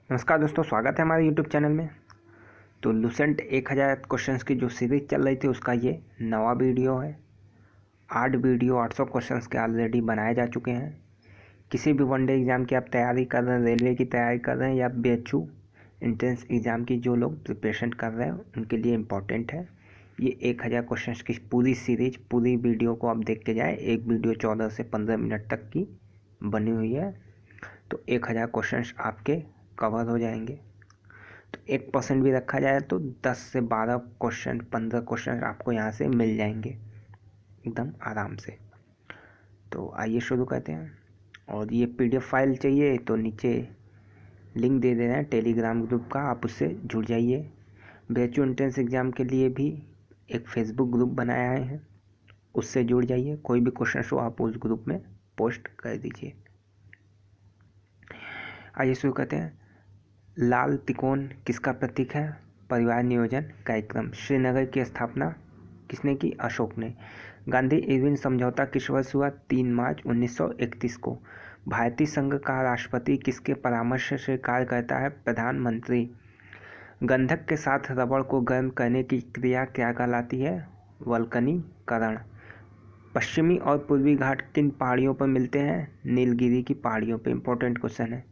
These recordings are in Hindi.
नमस्कार दोस्तों, स्वागत है हमारे YouTube चैनल में। तो लुसेंट 1000 क्वेश्चंस की जो सीरीज चल रही थी उसका ये नवा वीडियो है। 800 क्वेश्चंस के ऑलरेडी बनाए जा चुके हैं। किसी भी वनडे एग्ज़ाम की आप तैयारी कर रहे हैं, रेलवे की तैयारी कर रहे हैं या BHU एंट्रेंस एग्ज़ाम की जो लोग प्रिपरेशन कर रहे हैं उनके लिए इम्पोर्टेंट है। ये 1000 क्वेश्चंस की पूरी सीरीज, पूरी वीडियो को आप देख के जाए। एक वीडियो 14 से 15 मिनट तक की बनी हुई है, तो 1000 क्वेश्चंस आपके कवर हो जाएंगे। तो 1% भी रखा जाए तो 10 से 12 क्वेश्चन, 15 क्वेश्चन आपको यहाँ से मिल जाएंगे एकदम आराम से। तो आइए शुरू करते हैं। और ये PDF फाइल चाहिए तो नीचे लिंक दे रहे हैं टेलीग्राम ग्रुप का, आप उससे जुड़ जाइए। BHU एंट्रेंस एग्ज़ाम के लिए भी एक फेसबुक ग्रुप बनाया है, उससे जुड़ जाइए। कोई भी क्वेश्चन हो आप उस ग्रुप में पोस्ट कर दीजिए। आइए शुरू करते हैं। लाल तिकोन किसका प्रतीक है? परिवार नियोजन कार्यक्रम। श्रीनगर की स्थापना किसने की? अशोक ने। गांधी इरविन समझौता किस वर्ष हुआ? 3 मार्च 1931 को। भारतीय संघ का राष्ट्रपति किसके परामर्श से कार्य करता है? प्रधानमंत्री। गंधक के साथ रबड़ को गर्म करने की क्रिया क्या कहलाती है? वल्कनीकरण। पश्चिमी और पूर्वी घाट किन पहाड़ियों पर मिलते हैं? नीलगिरी की पहाड़ियों पर। इंपॉर्टेंट क्वेश्चन है।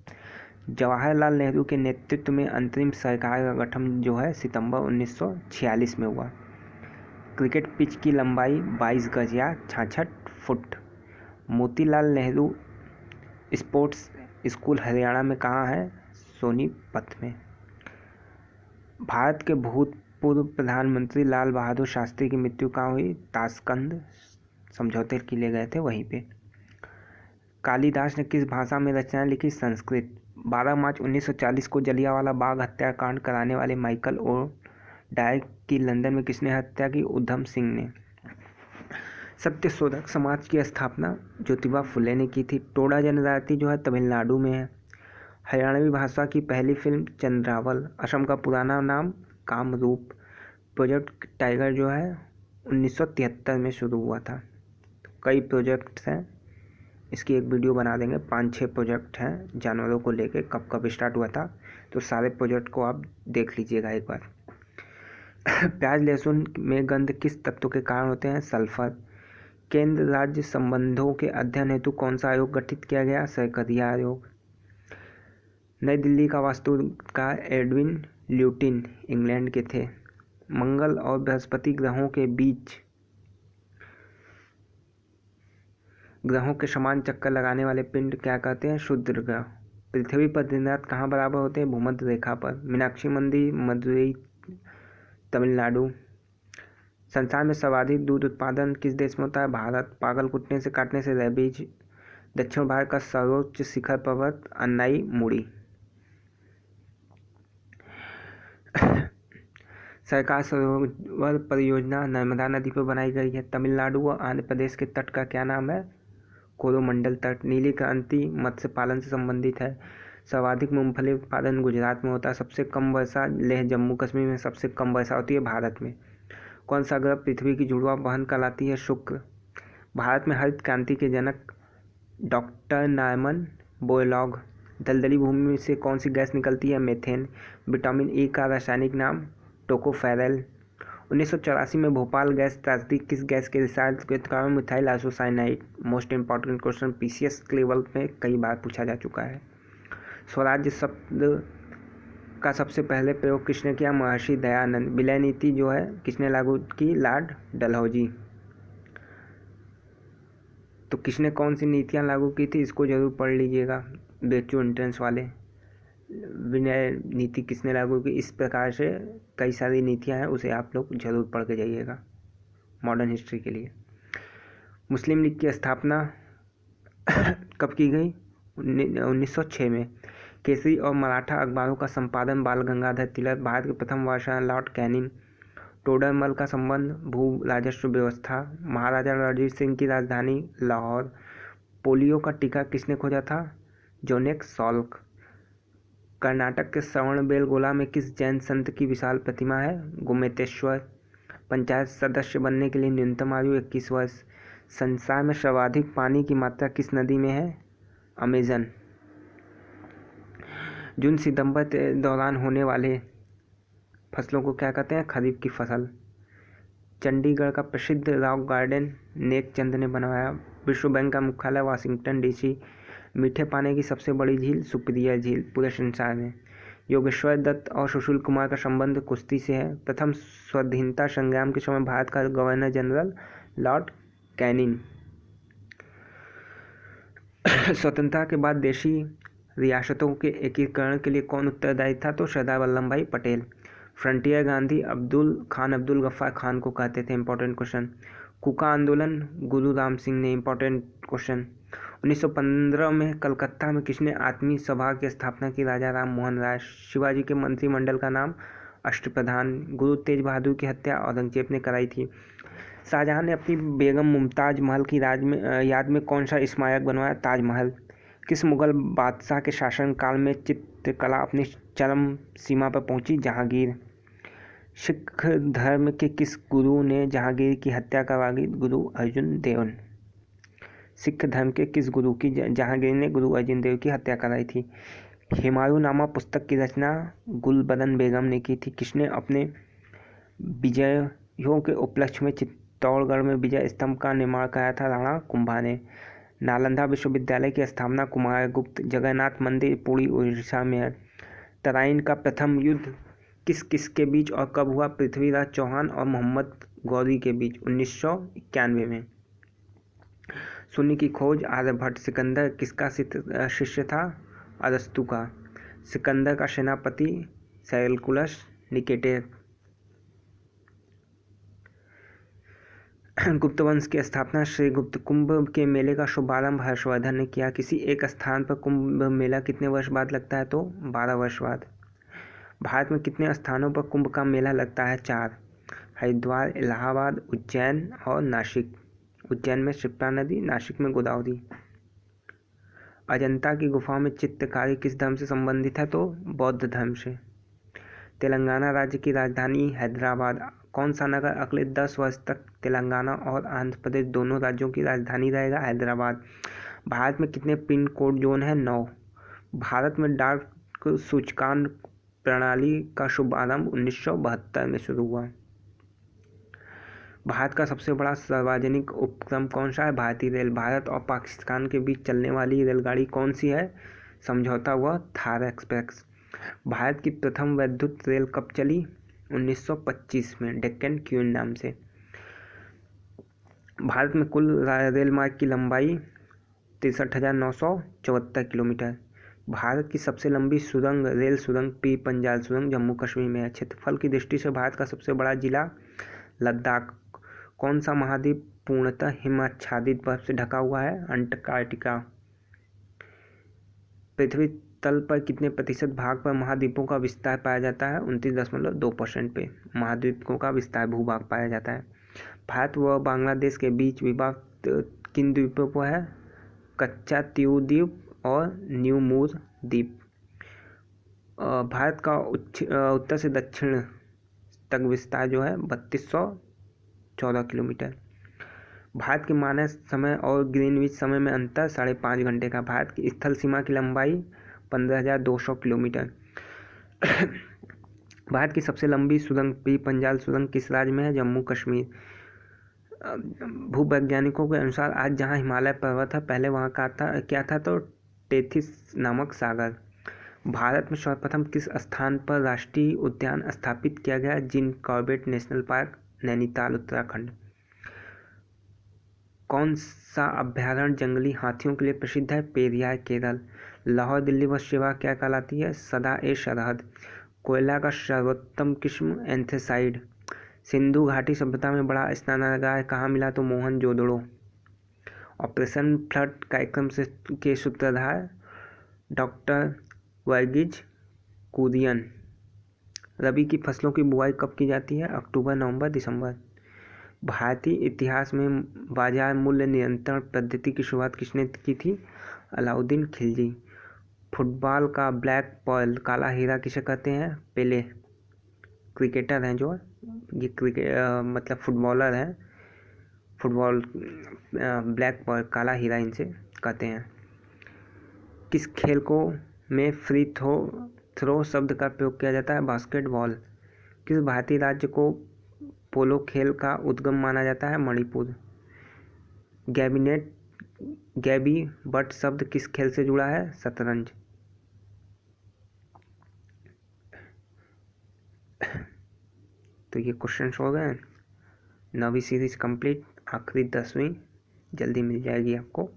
जवाहरलाल नेहरू के नेतृत्व में अंतरिम सरकार का गठन जो है सितंबर 1946 में हुआ। क्रिकेट पिच की लंबाई 22 गज या 66 foot. Motilal Nehru sports school Haryana में कहाँ है? सोनीपत में। भारत के भूतपूर्व प्रधानमंत्री लाल बहादुर शास्त्री की मृत्यु कहाँ हुई? ताशकंद समझौते के लिए गए थे वहीं पे। कालिदास ने किस भाषा में रचनाएं लिखी? संस्कृत। 12 मार्च 1940 को जलियांवाला बाग हत्याकांड कराने वाले माइकल ओडायर की लंदन में किसने हत्या की? उधम सिंह ने। सत्य शोधक समाज की स्थापना ज्योतिबा फुले ने की थी। टोडा जनजाति जो है तमिलनाडु में है। हरियाणवी भाषा की पहली फिल्म चंद्रावल। असम का पुराना नाम कामरूप। प्रोजेक्ट टाइगर जो है 1973 में शुरू हुआ था। कई प्रोजेक्ट्स हैं, इसकी एक वीडियो बना देंगे। 5-6 प्रोजेक्ट हैं जानवरों को लेके, कब कब स्टार्ट हुआ था, तो सारे प्रोजेक्ट को आप देख लीजिएगा एक बार। प्याज लहसुन में गंध किस तत्व के कारण होते हैं? सल्फर। केंद्र राज्य संबंधों के अध्ययन हेतु कौन सा आयोग गठित किया गया? सरकदिया आयोग। नई दिल्ली का वास्तुकार एडविन ल्यूटिन इंग्लैंड के थे। मंगल और बृहस्पति ग्रहों के समान चक्कर लगाने वाले पिंड क्या कहते हैं? क्षुद्र ग्रह। पृथ्वी पर दिन रात कहाँ बराबर होते हैं? भूमध्य रेखा पर। मीनाक्षी मंदिर मदुरई तमिलनाडु। संसार में सर्वाधिक दूध उत्पादन किस देश में होता है? भारत। पागल कुत्ते से काटने से रेबीज। दक्षिण भारत का सर्वोच्च शिखर पर्वत अन्नाई मुड़ी। सरकार सरोवर परियोजना नर्मदा नदी पर बनाई गई है। तमिलनाडु व आंध्र प्रदेश के तट का क्या नाम है? कोरोमंडल तट। नीली क्रांति मत्स्य पालन से संबंधित है। सर्वाधिक मूंगफली उत्पादन गुजरात में होता है। सबसे कम वर्षा लेह जम्मू कश्मीर में सबसे कम वर्षा होती है भारत में। कौन सा ग्रह पृथ्वी की जुड़वा बहन कहलाती है? शुक्र। भारत में हरित क्रांति के जनक डॉक्टर नॉर्मन बोरलॉग। दलदली भूमि से कौन सी गैस निकलती है? मीथेन। विटामिन ई का रासायनिक नाम टोकोफेरल। 1984 में भोपाल गैस त्रासदी किस गैस के रिसार्ट के कारण? Methyl isocyanide. Most important question PCS level में कई बार पूछा जा चुका है। स्वराज्य शब्द का सबसे पहले प्रयोग किसने किया? महर्षि दयानंद। विलय नीति जो है किसने लागू की? लॉर्ड डलहौजी। तो किसने कौन सी नीतियाँ लागू की थी, इसको जरूर पढ़ लीजिएगा BHU एंट्रेंस वाले। विनय नीति किसने लागू की? इस प्रकार से कई सारी नीतियां हैं, उसे आप लोग जरूर पढ़ के जाइएगा मॉडर्न हिस्ट्री के लिए। मुस्लिम लीग की स्थापना कब की गई? 1906 में। केसरी और मराठा अखबारों का संपादन बाल गंगाधर तिलक। भारत के प्रथम वायसराय लॉर्ड कैनिंग। टोडरमल का संबंध भू राजस्व व्यवस्था। महाराजा रणजीत सिंह की राजधानी लाहौर। पोलियो का टीका किसने खोजा था? जोनेक सॉल्क। कर्नाटक के श्रवणबेलगोला में किस जैन संत की विशाल प्रतिमा है? गोमतेश्वर। पंचायत सदस्य बनने के लिए न्यूनतम आयु 21 वर्ष। संसार में सर्वाधिक पानी की मात्रा किस नदी में है? अमेजन। जून सितंबर के दौरान होने वाले फसलों को क्या कहते हैं? खरीफ की फसल। चंडीगढ़ का प्रसिद्ध रॉक गार्डन नेकचंद ने बनवाया। विश्व बैंक का मुख्यालय वाशिंगटन डीसी। मीठे पानी की सबसे बड़ी झील सुपिरियर झील पूरे संसार में। योगेश्वर दत्त और सुशील कुमार का संबंध कुश्ती से है। प्रथम स्वाधीनता संग्राम के समय भारत का गवर्नर जनरल लॉर्ड कैनिंग। स्वतंत्रता के बाद देशी रियासतों के एकीकरण के लिए कौन उत्तरदायी था? तो सरदार वल्लभ भाई पटेल। फ्रंटियर गांधी अब्दुल खान अब्दुल गफ्फार खान को कहते थे। Important question. कुका आंदोलन गुरु राम सिंह ने। Important question. 1915 में कलकत्ता में किसने आत्मीय सभा की स्थापना की? राजा राम मोहन राय। शिवाजी के मंत्रिमंडल का नाम अष्टप्रधान। गुरु तेज बहादुर की हत्या औरंगजेब ने कराई थी। शाहजहां ने अपनी बेगम मुमताज महल की याद में कौन सा स्मारक बनवाया? ताजमहल। किस मुगल बादशाह के शासनकाल में चित्रकला अपनी चरम सीमा पर पहुंची? जहांगीर। सिख धर्म के किस गुरु ने जहांगीर की हत्या करवा दी? गुरु अर्जुन देव। सिख धर्म के किस गुरु की जहांगीर ने गुरु अर्जुन देव की हत्या कराई थी? हुमायूंनामा पुस्तक की रचना गुलबदन बेगम ने की थी। किसने अपने विजयों के उपलक्ष्य में चित्तौड़गढ़ में विजय स्तंभ का निर्माण कराया था? राणा कुंभा ने। नालंदा विश्वविद्यालय की स्थापना कुमारगुप्त। जगन्नाथ मंदिर पुरी उड़ीसा में है। तराइन का प्रथम युद्ध किस किस के बीच और कब हुआ? पृथ्वीराज चौहान और मोहम्मद गौरी के बीच 1991 में। शून्य की खोज आर्यभट्ट। सिकंदर किसका शिष्य था? अरस्तु का। सिकंदर का सेनापति सेल्यूकस निकेटर। गुप्त वंश की स्थापना श्री गुप्त। कुंभ के मेले का शुभारंभ हर्षवर्धन ने किया। किसी एक स्थान पर कुंभ मेला कितने वर्ष बाद लगता है? तो 12 वर्ष बाद। भारत में कितने स्थानों पर कुंभ का मेला लगता है? 4। हरिद्वार, इलाहाबाद, उज्जैन और नासिक। उज्जैन में शिप्रा नदी, नासिक में गोदावरी। अजंता की गुफाओं में चित्रकारी किस धर्म से संबंधित है? तो बौद्ध धर्म से। तेलंगाना राज्य की राजधानी हैदराबाद। कौन सा नगर अगले 10 वर्ष तक तेलंगाना और आंध्र प्रदेश दोनों राज्यों की राजधानी रहेगा? हैदराबाद। भारत में कितने पिन कोड जोन है? 9। भारत में डाक सूचकांक प्रणाली का शुभारंभ 1972 में शुरू हुआ। भारत का सबसे बड़ा सार्वजनिक उपक्रम कौन सा है? भारतीय रेल। भारत और पाकिस्तान के बीच चलने वाली रेलगाड़ी कौन सी है? समझौता हुआ थार एक्सप्रेस। भारत की प्रथम वैद्युत रेल कब चली? 1925 में, डेक्कन क्वीन नाम से। भारत में कुल रेल मार्ग की लंबाई 63,974 किलोमीटर। भारत की सबसे लंबी सुरंग रेल सुरंग पीर पंजाल सुरंग जम्मू कश्मीर में है। क्षेत्रफल की दृष्टि से भारत का सबसे बड़ा जिला लद्दाख। कौन सा महाद्वीप पूर्णतः हिमाच्छादित बर्फ से ढका हुआ है? अंटार्कटिका। पृथ्वी तल पर कितने प्रतिशत भाग पर महाद्वीपों का विस्तार पाया जाता है? 29.2% पे महाद्वीपों का विस्तार भूभाग पाया जाता है। भारत व बांग्लादेश के बीच विवाद किन द्वीपों पर है? कच्चा तीऊ द्वीप और न्यू मूर द्वीप। भारत का उत्तर से दक्षिण तक विस्तार जो है 3214 किलोमीटर। भारत के मानक समय और ग्रीनविच समय में अंतर 5.5 घंटे का। भारत की स्थल सीमा की लंबाई 15,200 किलोमीटर। भारत की सबसे लंबी सुरंग पीर पंजाल सुरंग किस राज्य में है? जम्मू कश्मीर। भूवैज्ञानिकों के अनुसार आज जहां हिमालय पर्वत है पहले वहां का क्या था? तो टेथिस नामक सागर। भारत में सर्वप्रथम किस स्थान पर राष्ट्रीय उद्यान स्थापित किया गया? Jim Corbett national park, Nainital, Uttarakhand. कौन सा अभ्यारण्य जंगली हाथियों के लिए प्रसिद्ध है? पेरियार, केरल। लाहौर दिल्ली बस सेवा क्या कहलाती है? सदा ए सरहद। कोयला का सर्वोत्तम किस्म एंथ्रासाइट। सिंधु घाटी सभ्यता में बड़ा स्नानागार कहाँ मिला? तो मोहनजोदड़ो। ऑपरेशन फ्लड कार्यक्रम के सूत्रधार डॉक्टर वर्गीज कुरियन। रबी की फसलों की बुआई कब की जाती है? अक्टूबर, नवंबर, दिसंबर। भारतीय इतिहास में बाजार मूल्य नियंत्रण पद्धति की शुरुआत किसने की थी? अलाउद्दीन खिलजी। फुटबॉल का ब्लैक पर्ल काला हीरा किसे कहते हैं? पेले। क्रिकेटर हैं जो ये मतलब फुटबॉलर हैं। फुटबॉल ब्लैक पर्ल काला हीरा इनसे कहते हैं। किस खेल को में फ्री थ्रो शब्द का प्रयोग किया जाता है? बास्केटबॉल। किस भारतीय राज्य को पोलो खेल का उद्गम माना जाता है? मणिपुर। गैबी बट शब्द किस खेल से जुड़ा है? शतरंज। तो ये क्वेश्चंस हो गए। 9वीं सीरीज कंप्लीट, आखिरी 10वीं जल्दी मिल जाएगी आपको।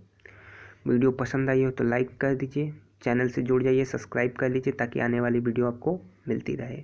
वीडियो पसंद आई हो तो लाइक कर दीजिए, चैनल से जुड़ जाइए, सब्सक्राइब कर लीजिए ताकि आने वाली वीडियो आपको मिलती रहे।